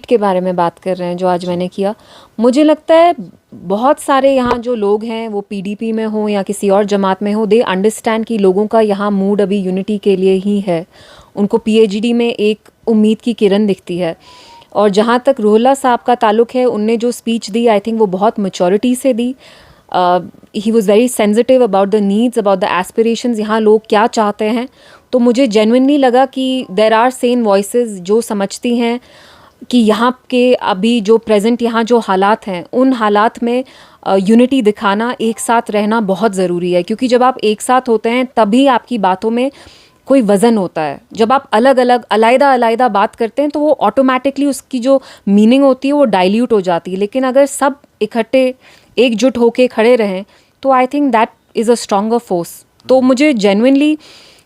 के बारे में बात कर रहे हैं जो आज मैंने किया, मुझे लगता है बहुत सारे यहाँ जो लोग हैं वो पीडीपी में हो या किसी और जमात में हो, दे अंडरस्टैंड कि लोगों का यहाँ मूड अभी यूनिटी के लिए ही है। उनको पीएचडी में एक उम्मीद की किरण दिखती है। और जहाँ तक रूहुल्लाह साहब का ताल्लुक़ है, उनने जो स्पीच दी आई थिंक वो बहुत मैच्योरिटी से दी। He was very sensitive about the needs, about the aspirations, यहाँ लोग क्या चाहते हैं। तो मुझे जेन्युइनली लगा कि देर आर सेन वॉइसेस जो समझती हैं कि यहाँ के अभी जो प्रेजेंट यहाँ जो हालात हैं, उन हालात में यूनिटी दिखाना, एक साथ रहना बहुत ज़रूरी है। क्योंकि जब आप एक साथ होते हैं तभी आपकी बातों में कोई वज़न होता है। जब आप अलग अलग अलग बात करते हैं तो वो ऑटोमेटिकली उसकी जो मीनिंग होती है वो डाइल्यूट हो जाती है। लेकिन अगर सब इकट्ठे एकजुट होके खड़े रहें तो I think that is a stronger force. तो मुझे जेन्युइनली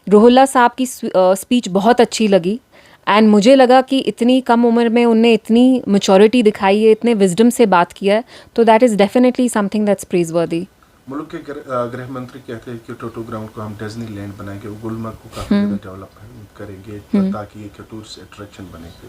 रूहुल्लाह साहब की स्पीच बहुत अच्छी लगी। एंड मुझे लगा कि इतनी कम उम्र में उनने इतनी मैच्योरिटी दिखाई है, इतने विजडम से बात किया है, तो that is definitely something that's praiseworthy. मुल्क के गृह मंत्री कहते हैं कि टोटो ग्राउंड को हम डिज्नीलैंड बनाएंगे, गुलमर्ग को काफ़ी ज़्यादा डेवलप करेंगे ताकि एक टूरिस्ट अट्रैक्शन बनेगी।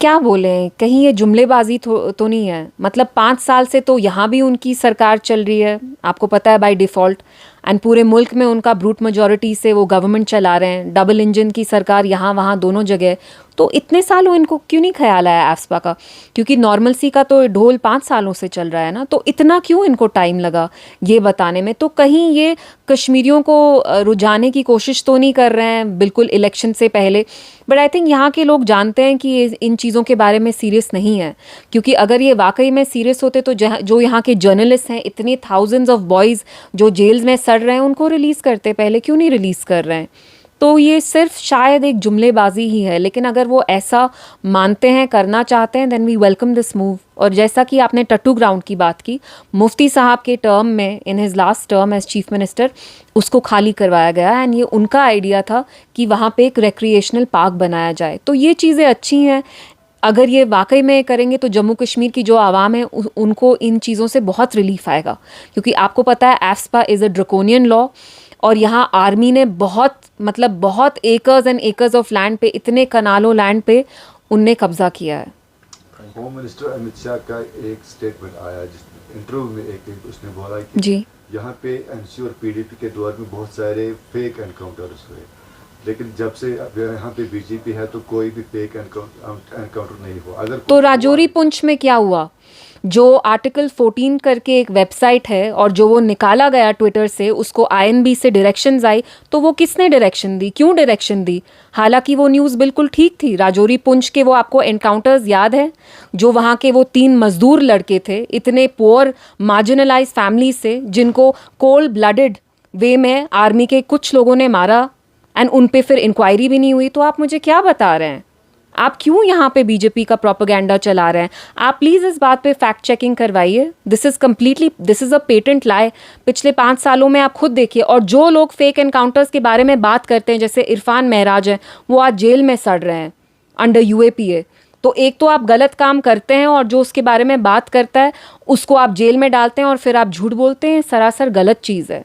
क्या बोलें, कहीं ये जुमलेबाजी तो नहीं है? मतलब 5 साल से तो यहाँ भी उनकी सरकार चल रही है, आपको पता है, बाय डिफ़ॉल्ट। एंड पूरे मुल्क में उनका ब्रूट मेजॉरिटी से वो गवर्नमेंट चला रहे हैं। डबल इंजन की सरकार यहाँ वहाँ दोनों जगह। तो इतने सालों इनको क्यों नहीं ख्याल आया एफ्सपा का? क्योंकि नॉर्मलसी का तो ढोल 5 सालों से चल रहा है ना, तो इतना क्यों इनको टाइम लगा ये बताने में? तो कहीं ये कश्मीरियों को रुझाने की कोशिश तो नहीं कर रहे हैं बिल्कुल इलेक्शन से पहले। बट आई थिंक यहाँ के लोग जानते हैं कि ये इन चीज़ों के बारे में सीरियस नहीं है। क्योंकि अगर ये वाकई में सीरियस होते तो जो यहाँ के जर्नलिस्ट हैं, इतने थाउजेंड्स ऑफ बॉयज़ जो जेल्स में सड़ रहे हैं, उनको रिलीज़ करते, पहले क्यों नहीं रिलीज़ कर रहे हैं? तो ये सिर्फ शायद एक जुमलेबाजी ही है। लेकिन अगर वो ऐसा मानते हैं, करना चाहते हैं, then we welcome this move. और जैसा कि आपने टट्टू ग्राउंड की बात की, मुफ्ती साहब के टर्म में, in his last term as chief minister, उसको खाली करवाया गया। एंड ये उनका आइडिया था कि वहाँ पे एक रिक्रिएशनल पार्क बनाया जाए। तो ये चीज़ें अच्छी हैं। अगर ये वाकई में करेंगे तो जम्मू कश्मीर की जो आवाम है उनको इन चीज़ों से बहुत रिलीफ आएगा। क्योंकि आपको पता है एफ्सपा इज़ अ ड्रकोनियन लॉ, और यहाँ आर्मी ने बहुत acres and acres of land पे, इतने कनालों लैंड पे उनने कब्जा किया है। होम मिनिस्टर अमित शाह का एक स्टेटमेंट आया जिस इंटरव्यू में एक उसने बोला कि जी, यहाँ पे एनसी और पीडीपी के दौर में बहुत सारे फेक एनकाउंटर्स हुए, लेकिन जब से यहाँ पे बीजेपी है तो कोई भी फेक एनकाउंटर नहीं हुआ। अगर तो राजौरी पुंछ में क्या हुआ? जो आर्टिकल 14 करके एक वेबसाइट है और जो वो निकाला गया ट्विटर से, उसको आईएनबी से डायरेक्शंस आई, तो वो किसने डायरेक्शन दी? क्यों डायरेक्शन दी? हालांकि वो न्यूज़ बिल्कुल ठीक थी। राजौरी पुंछ के वो आपको एनकाउंटर्स याद है, जो वहाँ के वो 3 मजदूर लड़के थे, इतने पुअर मार्जिनलाइज फैमिली से, जिनको कोल्ड ब्लडेड वे में आर्मी के कुछ लोगों ने मारा, एंड उन पे फिर इंक्वायरी भी नहीं हुई। तो आप मुझे क्या बता रहे हैं? आप क्यों यहाँ पे बीजेपी का प्रोपेगेंडा चला रहे हैं? आप प्लीज़ इस बात पे फैक्ट चेकिंग करवाइए। दिस इज़ अ पेटेंट लाई। पिछले 5 सालों में आप खुद देखिए। और जो लोग फेक एनकाउंटर्स के बारे में बात करते हैं, जैसे इरफान महराज हैं, वो आज जेल में सड़ रहे हैं अंडर यूएपीए। तो एक तो आप गलत काम करते हैं और जो उसके बारे में बात करता है उसको आप जेल में डालते हैं और फिर आप झूठ बोलते हैं। सरासर गलत चीज़ है।